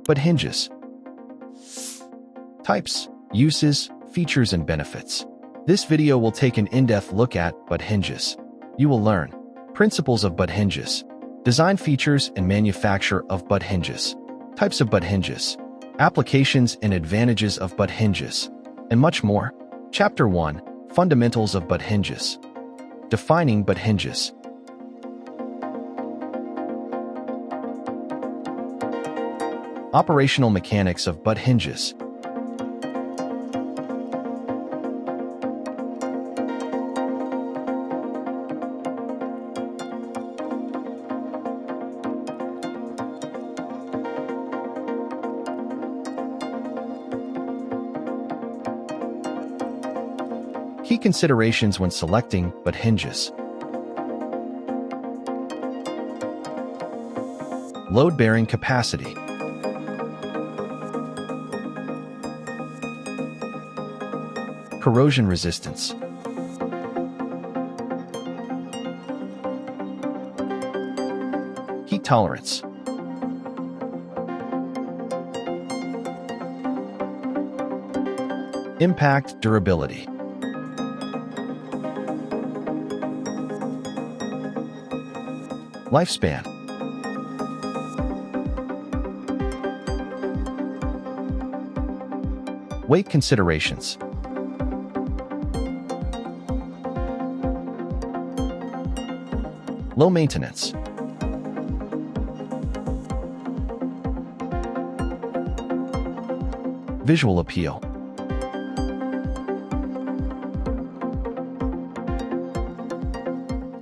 Butt hinges. Types, uses, features, and benefits. This video will take an in-depth look at butt hinges. You will learn principles of butt hinges, design features and manufacture of butt hinges, types of butt hinges, applications and advantages of butt hinges, and much more. Chapter 1: Fundamentals of butt hinges. Defining butt hinges. Operational mechanics of butt hinges. Key considerations when selecting butt hinges. Load-bearing capacity. Corrosion resistance. Heat tolerance. Impact durability. Lifespan. Weight considerations. Low maintenance. Visual appeal.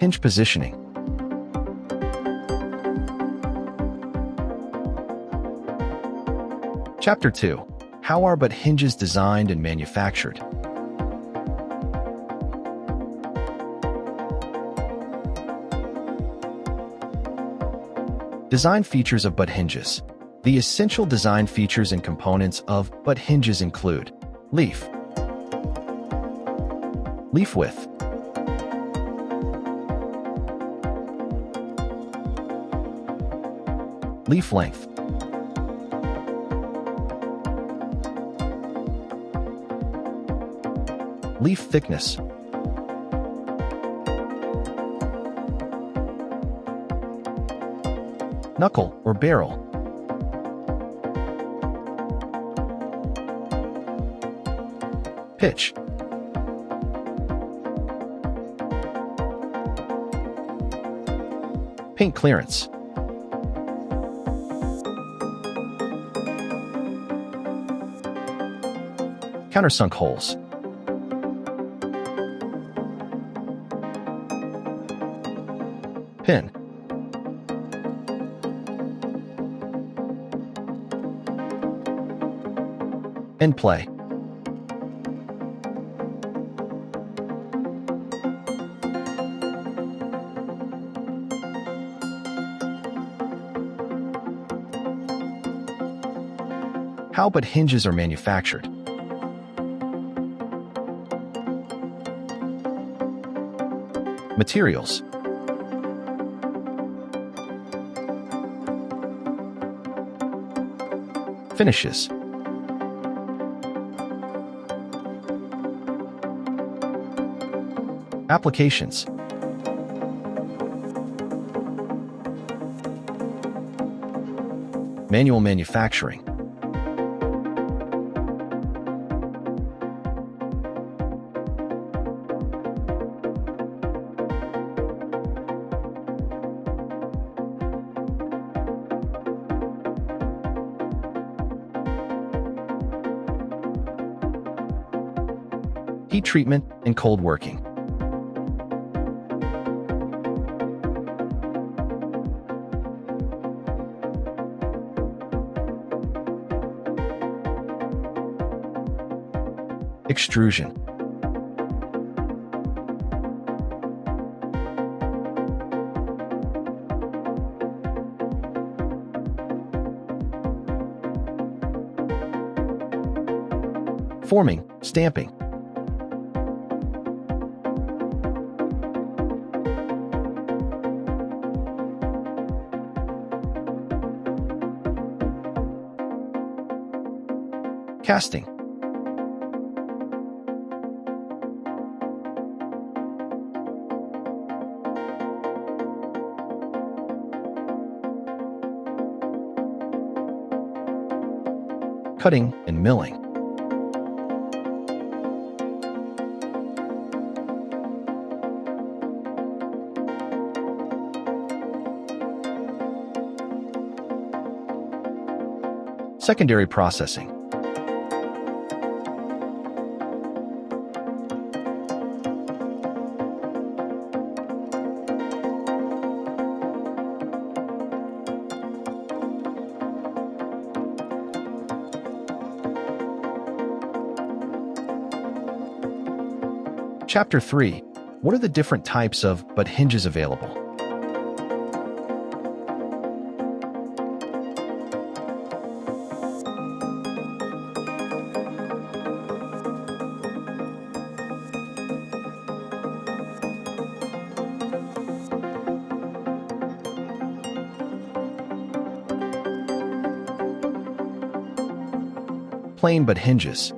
Hinge positioning. Chapter 2: How are butt hinges designed and manufactured? Design features of butt hinges. The essential design features and components of butt hinges include leaf, leaf width, leaf length, leaf thickness, knuckle or barrel, pitch, paint clearance, countersunk holes, pin, end play, how butt hinges are manufactured. Materials. Finishes. Applications. Manual manufacturing. Heat treatment and cold working. Extrusion. Forming, stamping. Casting. Cutting and milling. Secondary processing. Chapter 3. What are the different types of butt hinges available? Plain butt hinges.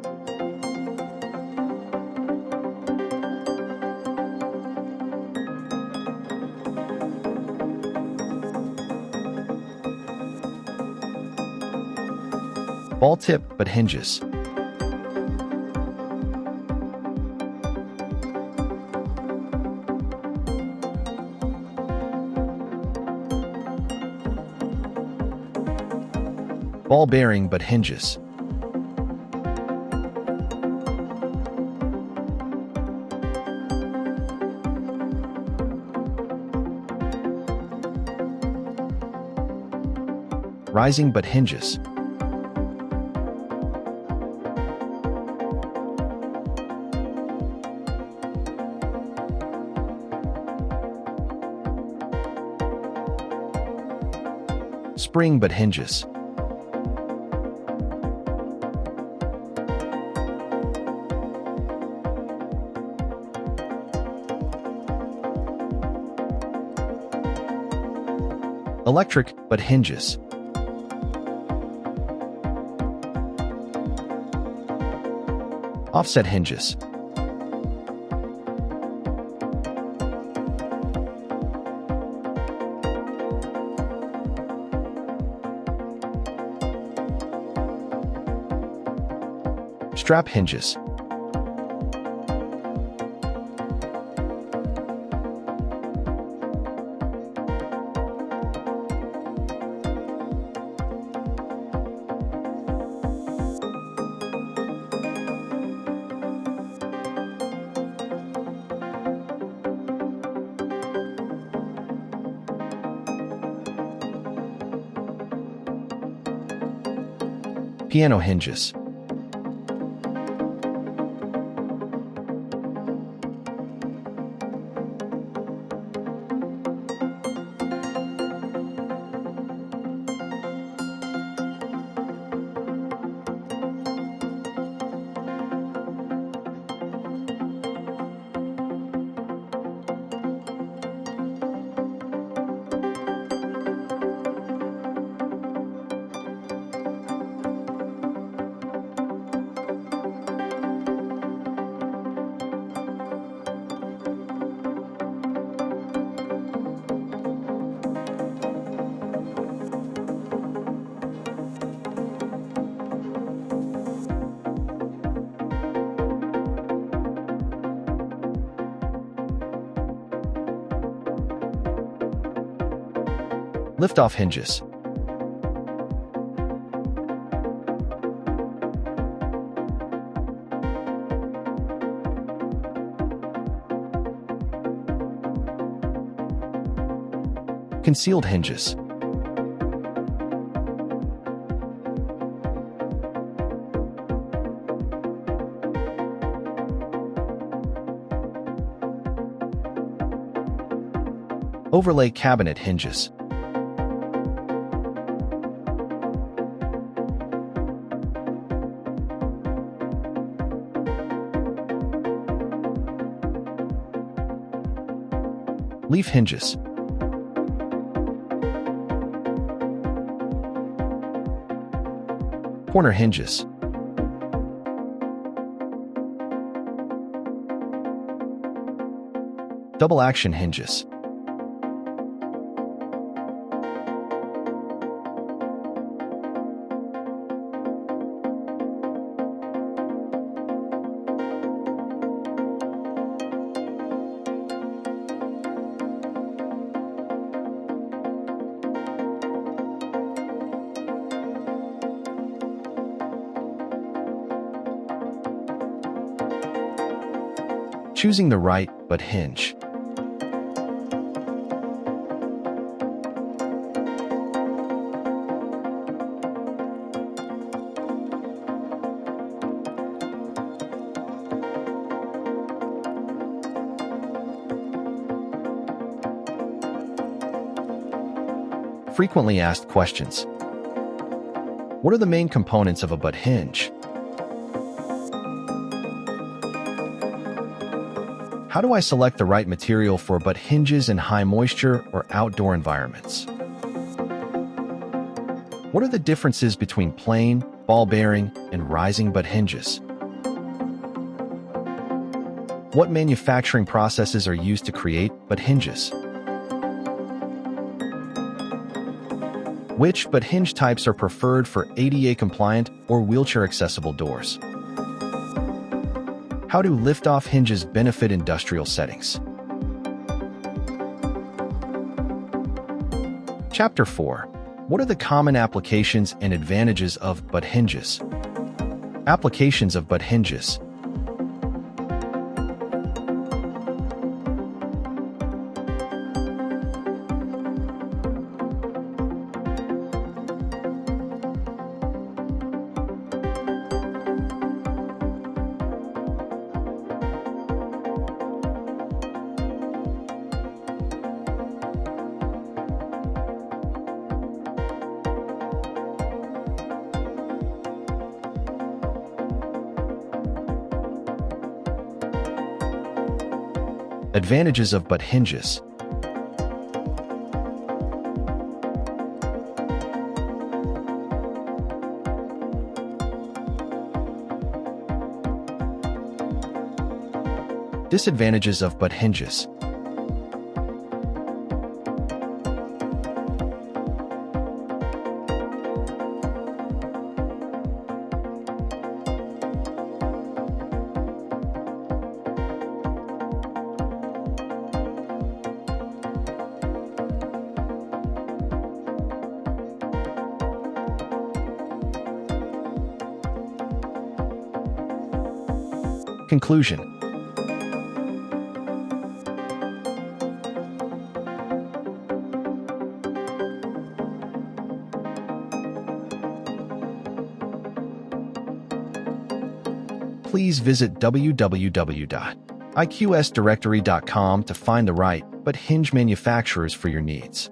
Ball tip butt hinges. Ball bearing butt hinges. Rising butt hinges. Spring butt hinges. Electric butt hinges. Offset hinges. Strap hinges. Piano hinges. Lift-off hinges. Concealed hinges. Overlay cabinet hinges. Leaf hinges. Corner hinges. Double action hinges. Choosing the right butt hinge. Frequently asked questions. What are the main components of a butt hinge? How do I select the right material for butt hinges in high moisture or outdoor environments? What are the differences between plain, ball-bearing, and rising butt hinges? What manufacturing processes are used to create butt hinges? Which butt hinge types are preferred for ADA-compliant or wheelchair-accessible doors? How do lift-off hinges benefit industrial settings? Chapter 4. What are the common applications and advantages of butt hinges? Applications of butt hinges. Advantages of butt hinges. Disadvantages of butt hinges. Conclusion. Please visit www.iqsdirectory.com to find the right butt hinge manufacturers for your needs.